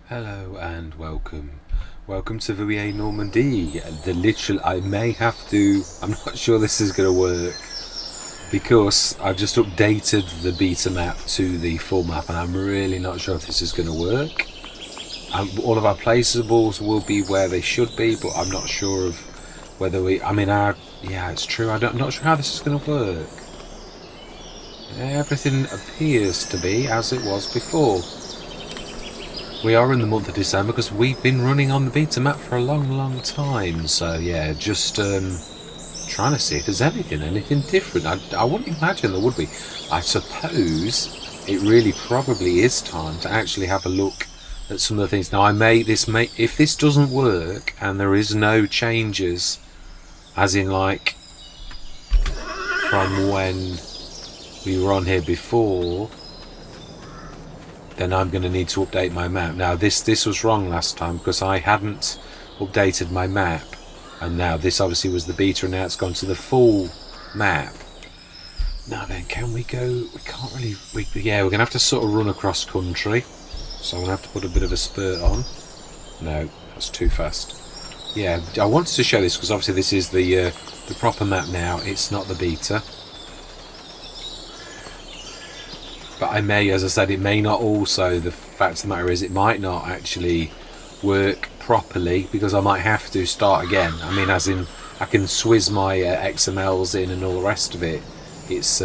Hello and welcome. Welcome to Vouilly Normandy. I may have to, I'm not sure this is going to work because I've just updated the beta map to the full map and I'm really not sure if this is going to work. All of our placeables will be where they should be, but I'm not sure of whether yeah, it's true, I'm not sure how this is going to work. Everything appears to be as it was before. We are in the month of December because we've been running on the beta map for a long time, so yeah, just trying to see if there's anything different. I wouldn't imagine there would be. I suppose it really probably is time to actually have a look at some of the things. Now if this doesn't work and there is no changes, as in like from when we were on here before, then I'm going to need to update my map. Now this was wrong last time because I hadn't updated my map, and now this obviously was the beta and now it's gone to the full map. Now then, can we go? We can't really, yeah, we're going to have to sort of run across country, so I'm going to have to put a bit of a spurt on. No, that's too fast. Yeah, I wanted to show this because obviously this is the proper map now, it's not the beta. But I may, as I said, it may not also, the fact of the matter is it might not actually work properly because I might have to start again. I mean, as in, I can swizz my XMLs in and all the rest of it. It's,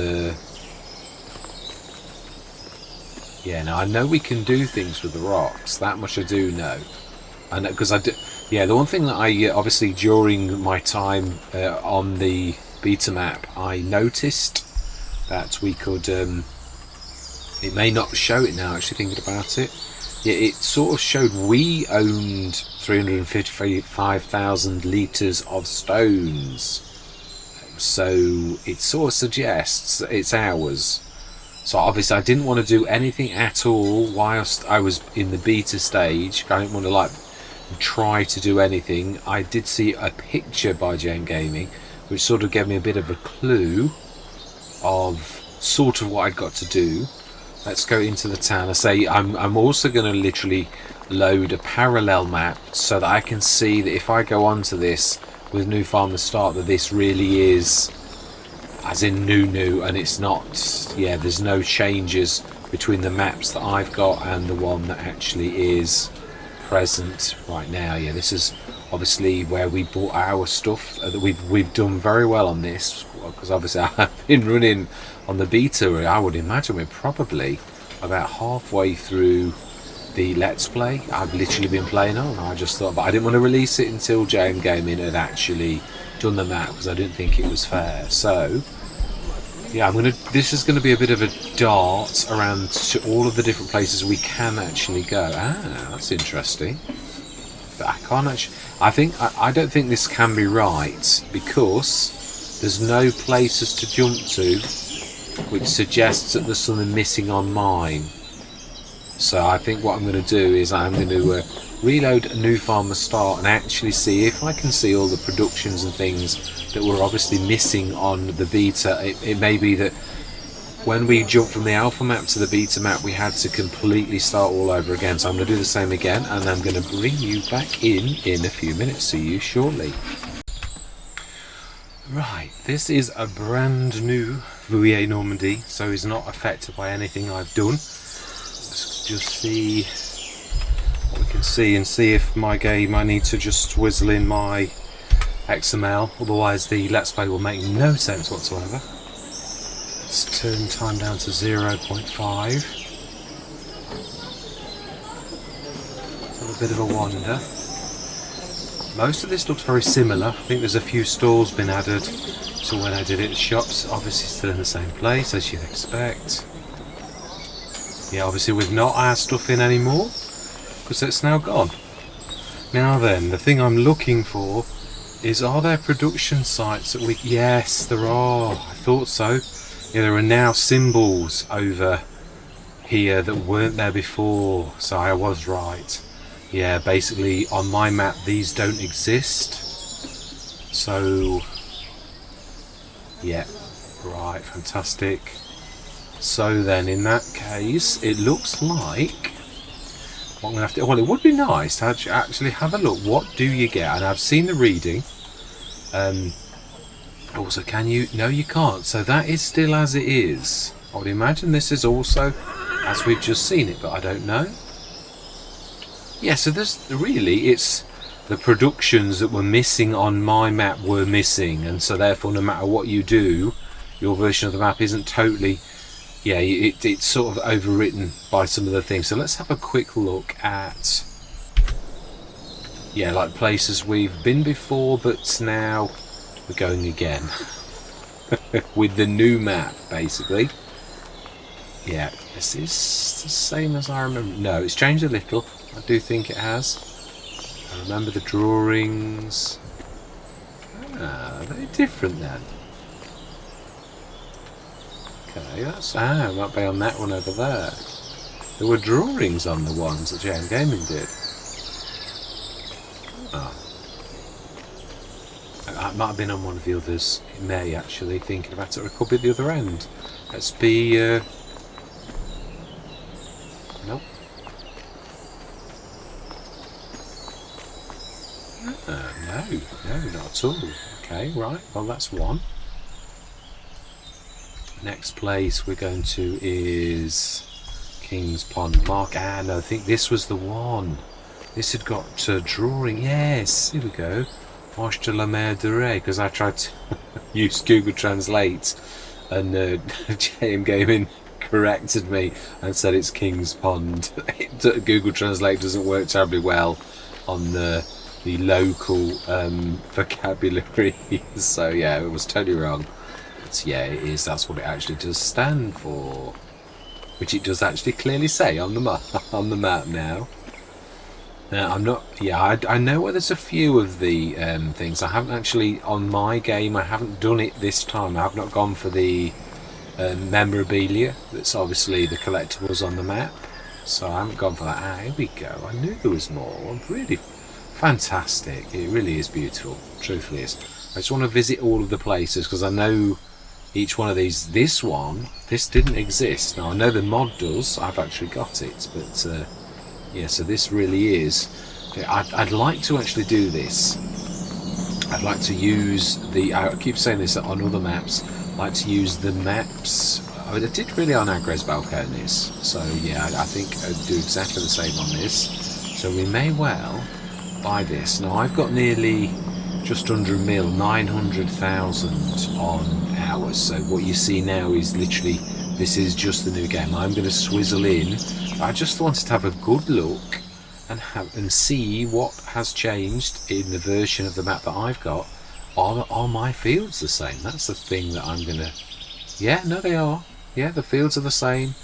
yeah, now I know we can do things with the rocks, that much I do know. And because yeah, the one thing that I, obviously during my time on the beta map, I noticed that we could, it may not show it now, actually thinking about it. Yeah, it sort of showed we owned 355,000 litres of stones. So it sort of suggests that it's ours. So obviously I didn't want to do anything at all whilst I was in the beta stage. I didn't want to like try to do anything. I did see a picture by JMGaming which sort of gave me a bit of a clue of sort of what I'd got to do. Let's go into the town. I say I'm also going to literally load a parallel map so that I can see that if I go onto this with NewFarmerStart that this really is as in new and it's not, yeah, there's no changes between the maps that I've got and the one that actually is present right now. Yeah, this is obviously where we bought our stuff. We've done very well on this because obviously I've been running on the beta. I would imagine we're probably about halfway through the Let's Play. I've literally been playing on. I just thought, but I didn't want to release it until JMGaming had actually done the map because I didn't think it was fair. So yeah, this is gonna be a bit of a dart around to all of the different places we can actually go. Ah, that's interesting. But I can't actually, I don't think this can be right because there's no places to jump to, which suggests that there's something missing on mine. So I think what I'm going to do is I'm going to reload a NewFarmerStart and actually see if I can see all the productions and things that were obviously missing on the beta. It may be that when we jump from the alpha map to the beta map we had to completely start all over again. So I'm going to do the same again and I'm going to bring you back in a few minutes. See you shortly. Right, this is a brand new Vouilly Normandy, so it's not affected by anything I've done. Let's just see what we can see and see if my game, I need to just whizzle in my XML, otherwise the Let's Play will make no sense whatsoever. Let's turn time down to 0.5. Let's have a bit of a wander. Most of this looks very similar. I think there's a few stores been added to when I did it. The shops obviously still in the same place as you'd expect. Yeah, obviously we've not our stuff in anymore because it's now gone. Now then, the thing I'm looking for is, are there production sites that we... Yes, there are. I thought so. Yeah, there are now symbols over here that weren't there before, so I was right. Yeah, basically on my map these don't exist. So yeah, right, fantastic. So then in that case it looks like what I'm gonna have to, well, it would be nice to actually have a look. What do you get? And I've seen the reading. Also, can you? No, you can't. So that is still as it is. I would imagine this is also as we've just seen it, but I don't know. Yeah, so there's really, it's the productions that were missing on my map were missing, and so therefore no matter what you do, your version of the map isn't totally, yeah, it's sort of overwritten by some of the things. So let's have a quick look at, yeah, like places we've been before, but now we're going again with the new map, basically. Yeah, is this the same as I remember? No, it's changed a little. I do think it has. I remember the drawings. Ah, very different then. Okay, that's, it might be on that one over there. There were drawings on the ones that JMGaming did. Oh. It might have been on one of the others. It may actually, thinking about it, or it could be at the other end. Let's be... Nope. No, not at all. Okay, right, well that's one. Next place we're going to is King's Pond Mark. No, I think this was the one. This had got a drawing. Yes, here we go. Marche de la Mer de Ré, because I tried to use Google Translate and JMGaming corrected me and said it's King's Pond. Google Translate doesn't work terribly well on the local vocabulary, so yeah, it was totally wrong. But yeah, it is. That's what it actually does stand for, which it does actually clearly say on the map now. Now I'm not. Yeah, I know where there's a few of the things. I haven't actually on my game. I haven't done it this time. I have not gone for the memorabilia. That's obviously the collectibles on the map. So I haven't gone for that. Here we go. I knew there was more. I'm really fantastic. It really is beautiful. Truthfully is. I just want to visit all of the places because I know each one of these. This didn't exist. Now I know the mod does. I've actually got it, but yeah. So this really is. I'd like to actually do this. I'd like to use the. I keep saying this on other maps. I'd like to use the maps. I did really on Agres Balcones. So yeah, I think I'd do exactly the same on this. So we may well buy this. Now I've got nearly just under a mil, 900,000 on hours. So what you see now is literally, this is just the new game. I'm going to swizzle in. I just wanted to have a good look and see what has changed in the version of the map that I've got. Are my fields the same? That's the thing that I'm going to... Yeah, no they are. Yeah, the fields are the same.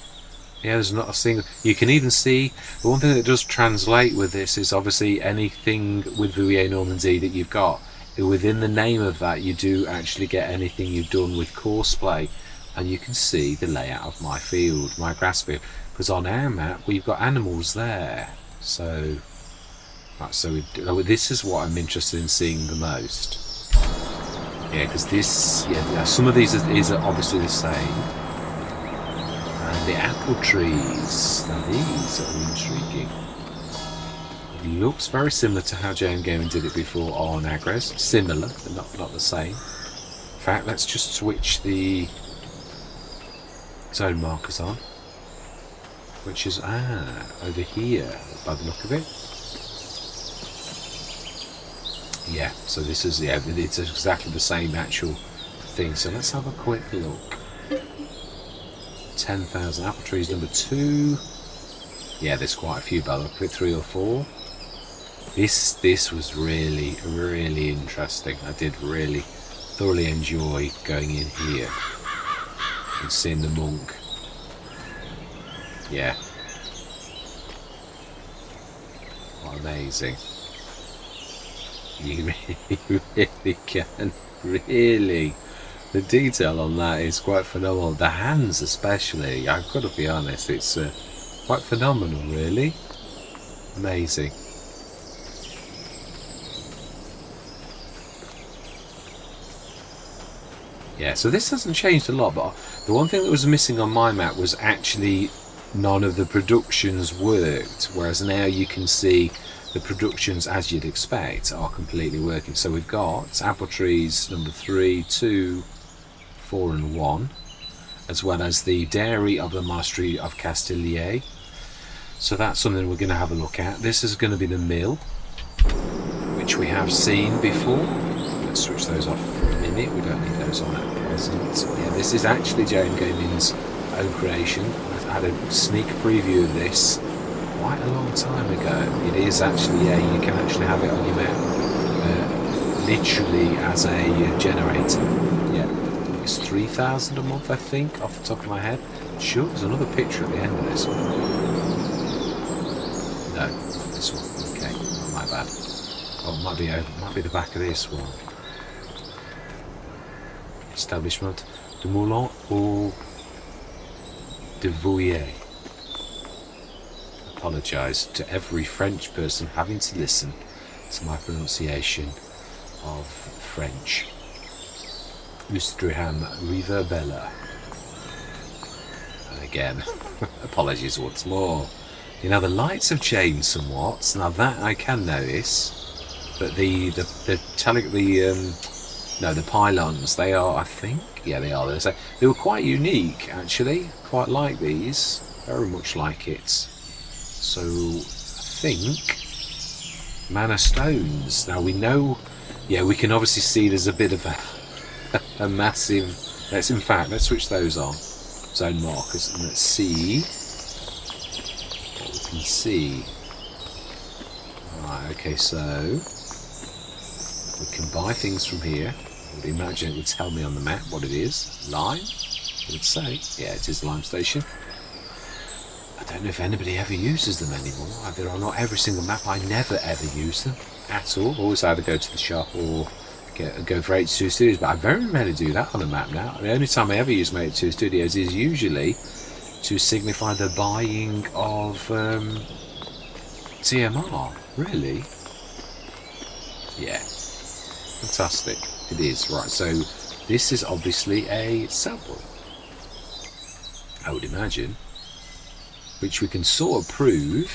Yeah, there's not a single... You can even see... The one thing that does translate with this is obviously anything with Vouilly Normandy that you've got. Within the name of that, you do actually get anything you've done with courseplay. And you can see the layout of my field, my grass field. Because on our map, we've got animals there. So... Right, so this is what I'm interested in seeing the most. Yeah, because this... Yeah, some of these is obviously the same. And the apple trees, now these are intriguing. It looks very similar to how JMGaming did it before on Agres. Similar, but not the same. In fact, let's just switch the zone markers on. Which is, over here, by the look of it. Yeah, so this is, yeah, it's exactly the same actual thing. So let's have a quick look. 10,000 apple trees, number 2. Yeah, there's quite a few, but I'll put 3 or 4. This was really interesting. I did really thoroughly enjoy going in here and seeing the monk. Yeah, what amazing. You really can, really. The detail on that is quite phenomenal. The hands especially, I've got to be honest, it's quite phenomenal, really. Amazing. Yeah, so this hasn't changed a lot, but the one thing that was missing on my map was actually none of the productions worked, whereas now you can see the productions, as you'd expect, are completely working. So we've got apple trees number 3, 2, 4 and 1, as well as the dairy of the Monastery of Castilier. So that's something we're going to have a look at. This is going to be the mill, which we have seen before. Let's switch those off for a minute. We don't need those on at present. Yeah, this is actually JMGaming's own creation. I had a sneak preview of this quite a long time ago. It is actually, yeah, you can actually have it on your map, literally as a generator. Yeah, it's 3,000 a month, I think, off the top of my head. Sure, there's another picture at the end of this one. No, this one. Okay, not my bad. Oh, it might be the back of this one. Establishment de Moulin ou de Vouilly. Apologise to every French person having to listen to my pronunciation of French. Ustriham River Bella. And again, apologies once more. You know, the lights have changed somewhat. Now that I can notice, but the pylons, they are, I think, yeah, they are. They were quite unique, actually. Quite like these, very much like it. So I think mana stones. Now we know, yeah, we can obviously see there's a bit of a massive. Let's switch those on. Zone markers, and let's see. Can see. Right, okay, so we can buy things from here. I would imagine it would tell me on the map what it is. Lime, it would say. Yeah, it is the lime station. I don't know if anybody ever uses them anymore. They're on not every single map. I never ever use them at all. Always either go to the shop or go for H2 Studios, but I very rarely do that on a map now. The only time I ever use my H2 Studios is usually to signify the buying of TMR. Really? Yeah. Fantastic. It is. Right, so this is obviously a sample, I would imagine, which we can sort of prove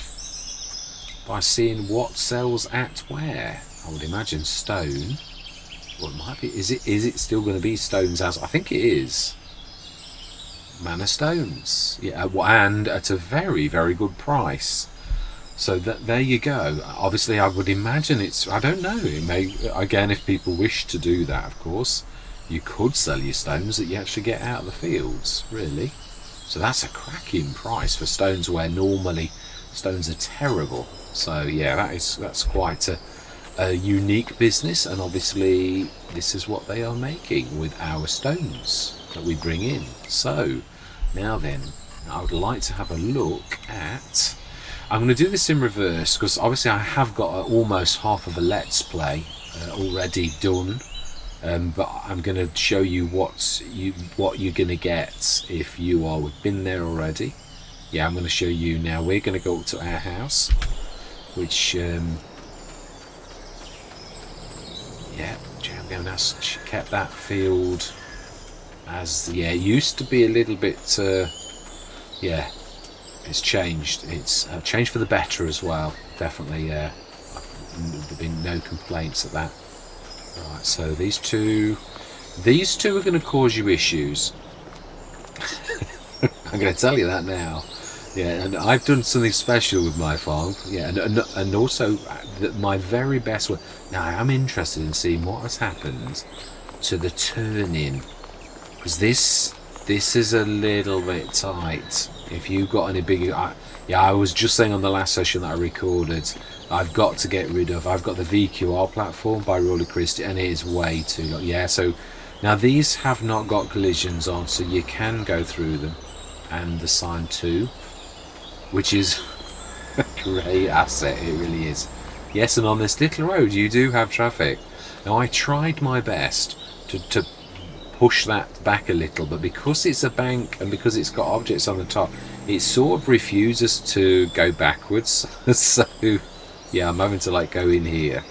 by seeing what sells at where. I would imagine stone. Well, it might be. Is it still going to be stones as? I think it is. Mana stones, yeah, and at a very, very good price. So there you go. Obviously, I would imagine it's. I don't know. It may, again, if people wish to do that, of course, you could sell your stones that you actually get out of the fields. Really, so that's a cracking price for stones where normally stones are terrible. So yeah, that's quite a unique business, and obviously this is what they are making with our stones that we bring in. So now then, I would like to have a look at. I'm going to do this in reverse because obviously I have got almost half of a let's play already done, but I'm going to show you what you're going to get if you are been there already. Yeah, I'm going to show you now. We're going to go up to our house, which yeah, JMGaming has kept that field as, yeah, it used to be a little bit, yeah, it's changed. It's changed for the better as well, definitely. There have been no complaints at that. Right, so these two are going to cause you issues. I'm going to tell you that now. Yeah, and I've done something special with my farm. Yeah, and also my very best one. Now I am interested in seeing what has happened to the turn-in, because this is a little bit tight. If you've got any bigger, yeah, I was just saying on the last session that I recorded, I've got to get rid of. I've got the VQR platform by Rolly Christie, and it is way too long. Yeah, so now these have not got collisions on, so you can go through them, and the sign 2. Which is a great asset, it really is. Yes, and on this little road you do have traffic. Now I tried my best to push that back a little, but because it's a bank and because it's got objects on the top, it sort of refuses to go backwards. So yeah, I'm having to like go in here.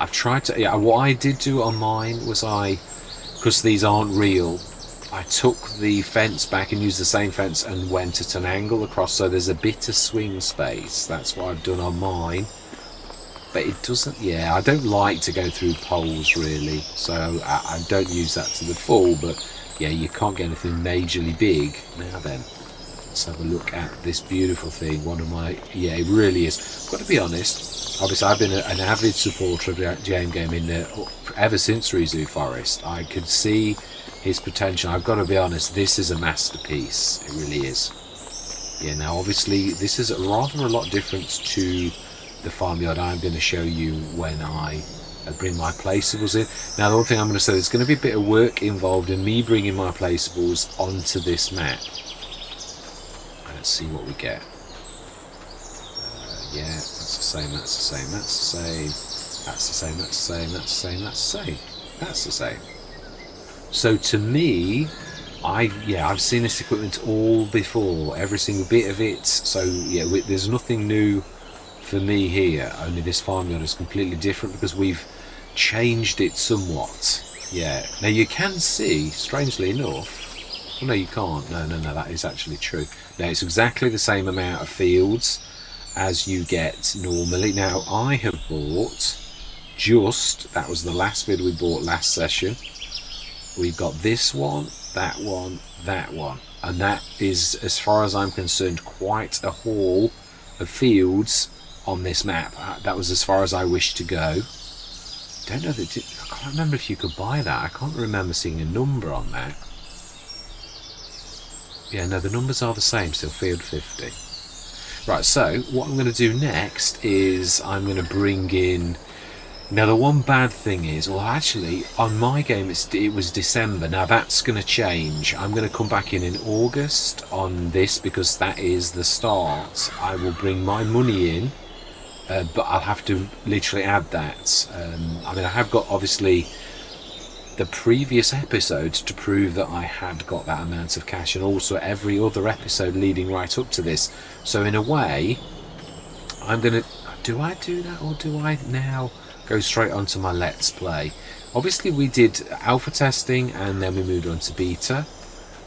I've tried to, yeah, what I did do on mine was because these aren't real, I took the fence back and used the same fence and went at an angle across, so there's a bit of swing space. That's what I've done on mine. But it doesn't, yeah, I don't like to go through poles really, so I don't use that to the full, but yeah, you can't get anything majorly big. Now then, let's have a look at this beautiful thing. One of my, yeah, it really is. I've got to be honest, obviously I've been an avid supporter of JMGaming ever since Rizu Forest. I could see his potential. I've got to be honest, this is a masterpiece, it really is. Yeah, now obviously this is rather a lot different to the farmyard I'm going to show you when I bring my placeables in. Now the one thing I'm going to say, there's going to be a bit of work involved in me bringing my placeables onto this map. Let's see what we get. Yeah, that's the same, that's the same, that's the same, that's the same, that's the same, that's the same, that's the same, that's the same. So to me, I've seen this equipment all before, every single bit of it. So yeah, there's nothing new for me here, only this farmyard is completely different because we've changed it somewhat. Yeah, now you can see, strangely enough, oh no you can't, no, that is actually true. Now it's exactly the same amount of fields as you get normally. Now I have bought that was the last vid we bought last session. We've got this one, that one, that one, and that is, as far as I'm concerned, quite a haul of fields on this map. That was as far as I wished to go. Don't know that I can't remember if you could buy that. I can't remember seeing a number on that. Yeah, no, the numbers are the same still, field 50. Right, so what I'm going to do next is I'm going to bring in. Now the one bad thing is, well actually on my game it was December. Now that's going to change. I'm going to come back in August on this because that is the start. I will bring my money in, but I'll have to literally add that. I mean, I have got obviously the previous episodes to prove that I had got that amount of cash, and also every other episode leading right up to this. So in a way, I'm going to, do I do that or do I now go straight onto my Let's Play? Obviously we did alpha testing and then we moved on to beta,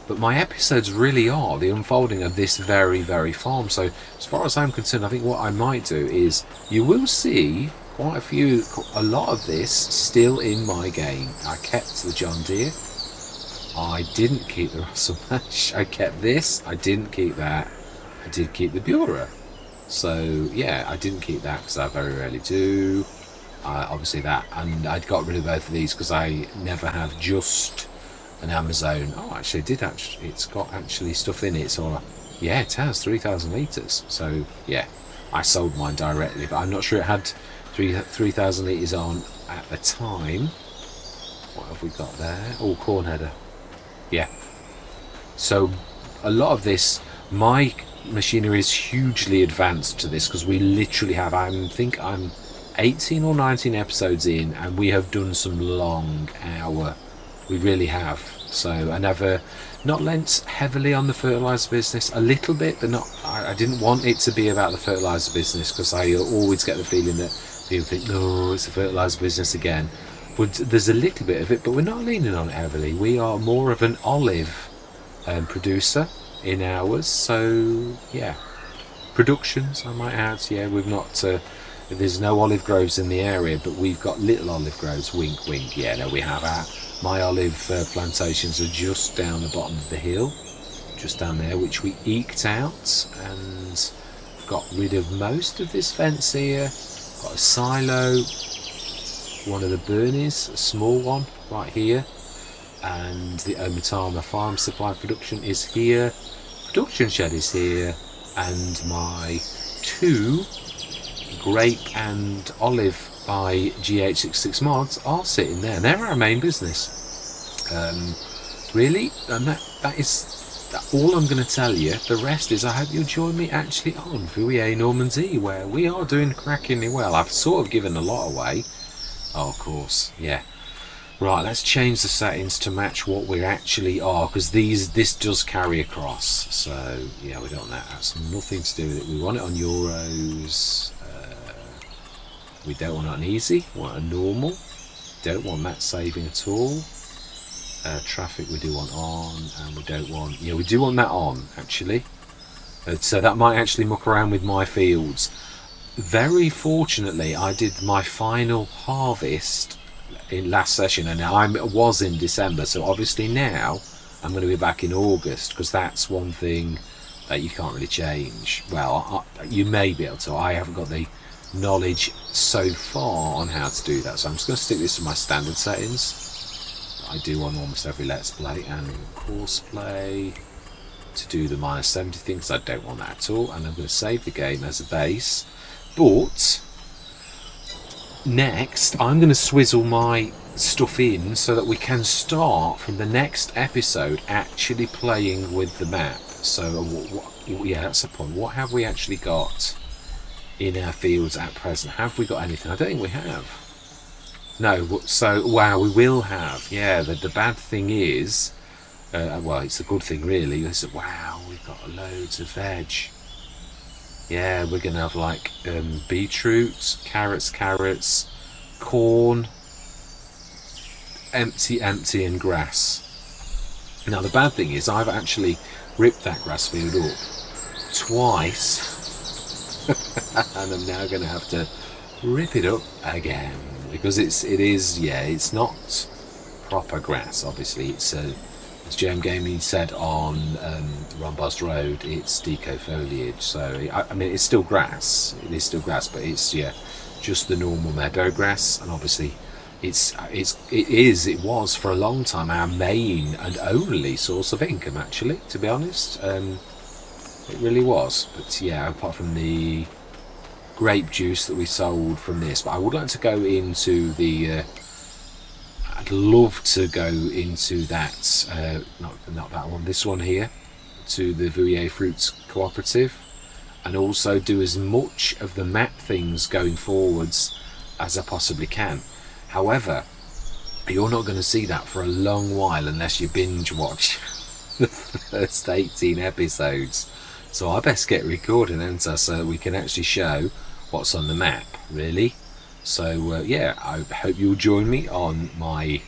but my episodes really are the unfolding of this very, very farm. So as far as I'm concerned, I think what I might do is, you will see quite a lot of this still in my game. I kept the John Deere, I didn't keep the Russell Mash, I kept this, I didn't keep that, I did keep the Bureau. So yeah, I didn't keep that because I very rarely do. Obviously that, and I'd got rid of both of these because I never have just an Amazon. Oh, actually it did, it's got actually stuff in it, so yeah, it has 3,000 litres. So yeah, I sold mine directly, but I'm not sure it had 3,000 litres on at the time. What have we got there? Oh, corn header. Yeah, so a lot of this, my machinery is hugely advanced to this because we literally have, I think I'm 18 or 19 episodes in and we have done some long hour, we really have. So I never, not lent heavily on the fertiliser business, a little bit, but not, I didn't want it to be about the fertiliser business because I always get the feeling that people think, no, it's a fertiliser business again. But there's a little bit of it, but we're not leaning on it heavily. We are more of an olive producer in ours, so yeah, productions I might add. Yeah, we've not, there's no olive groves in the area, but we've got little olive groves, wink wink. Yeah, no, we have my olive plantations are just down the bottom of the hill, just down there, which we eked out and got rid of most of this fence here. Got a silo, one of the burnies, a small one right here, and the Omatama farm supply production is here, production shed is here, and my 2 grape and olive by GH66 mods are sitting there. They're our main business, really, and that is all I'm going to tell you. The rest is, I hope you'll join me actually on Vouilly Normandy, where we are doing crackingly well. I've sort of given a lot away. Oh, of course, yeah. Right, let's change the settings to match what we actually are, because this does carry across. So yeah, we don't want that. That's nothing to do with it. We want it on euros. We don't want it on easy. We want a normal. Don't want that saving at all. Traffic we do want on, and we don't want, yeah, we do want that on actually. So that might actually muck around with my fields. Very fortunately, I did my final harvest in last session, and I was in December, so obviously now I'm going to be back in August, because that's one thing that you can't really change. Well, you may be able to. I haven't got the knowledge so far on how to do that, so I'm just going to stick this to my standard settings. I do on almost every Let's Play and course play, to do the -70 thing, because I don't want that at all. And I'm going to save the game as a base. But next I'm going to swizzle my stuff in so that we can start from the next episode actually playing with the map. So yeah, that's the point. What have we actually got in our fields at present? Have we got anything? I don't think we have. No. So wow, we will have. Yeah, the bad thing is, well, it's a good thing really, is that wow, we've got loads of veg. Yeah, we're gonna have like beetroot, carrots, corn, empty, and grass. Now the bad thing is I've actually ripped that grass field up twice, and I'm now gonna have to rip it up again, because it is yeah, it's not proper grass. Obviously, it's as JMGaming said on Rombos Road, it's deco foliage. So I mean, it's still grass. It is still grass, but it's yeah, just the normal meadow grass. And obviously, it was for a long time our main and only source of income. Actually, to be honest, it really was. But yeah, apart from the grape juice that we sold from this, but I would like to go into the. I'd love to go into that, not that one, this one here, to the Vouilly Fruits Cooperative, and also do as much of the map things going forwards as I possibly can. However, you're not going to see that for a long while unless you binge watch the first 18 episodes. So I best get recording, haven't I, so that we can actually show what's on the map, really. So yeah, I hope you'll join me on my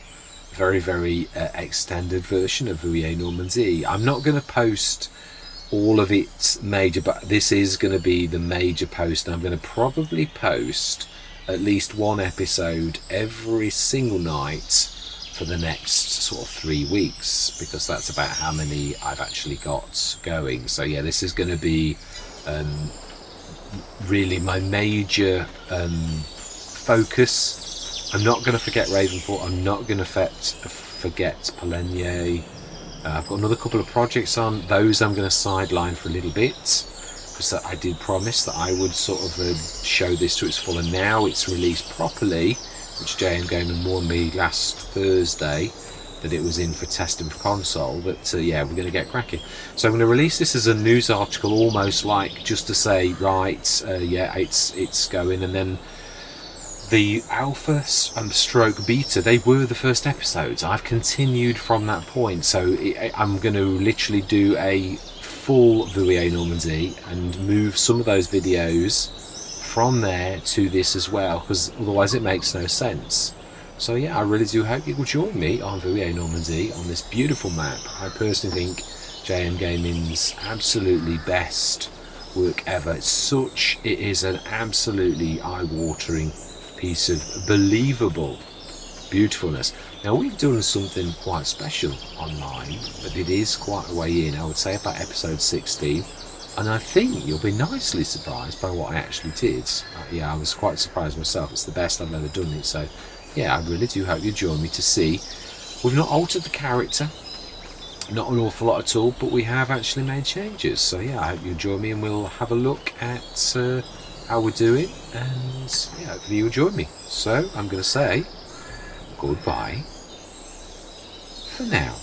very extended version of Vouilly Normandy. I'm not going to post all of its major, but this is going to be the major post, and I'm going to probably post at least one episode every single night for the next sort of 3 weeks, because that's about how many I've actually got going. So yeah, this is going to be really my major focus. I'm not going to forget Ravenport. I'm not going to forget Poligny. I've got another couple of projects on. Those I'm going to sideline for a little bit, because I did promise that I would sort of show this to its full, and now it's released properly, which JMGaming warned me last Thursday that it was in for testing for console. But yeah, we're going to get cracking. So I'm going to release this as a news article, almost like just to say, right, yeah, it's going. And then the alpha and stroke beta, they were the first episodes. I've continued from that point, so I'm going to literally do a full Vouilly Normandy and move some of those videos from there to this as well, because otherwise it makes no sense. So yeah, I really do hope you will join me on Vouilly Normandy on this beautiful map. I personally think JMGaming's absolutely best work ever. It is an absolutely eye-watering piece of believable beautifulness. Now, we've done something quite special online, but it is quite a way in. I would say about episode 16, and I think you'll be nicely surprised by what I actually did. Yeah, I was quite surprised myself. It's the best I've ever done it. So yeah, I really do hope you join me to see. We've not altered the character, not an awful lot at all, but we have actually made changes. So yeah, I hope you join me and we'll have a look at how we're doing, and yeah, hopefully you'll join me. So I'm going to say goodbye for now.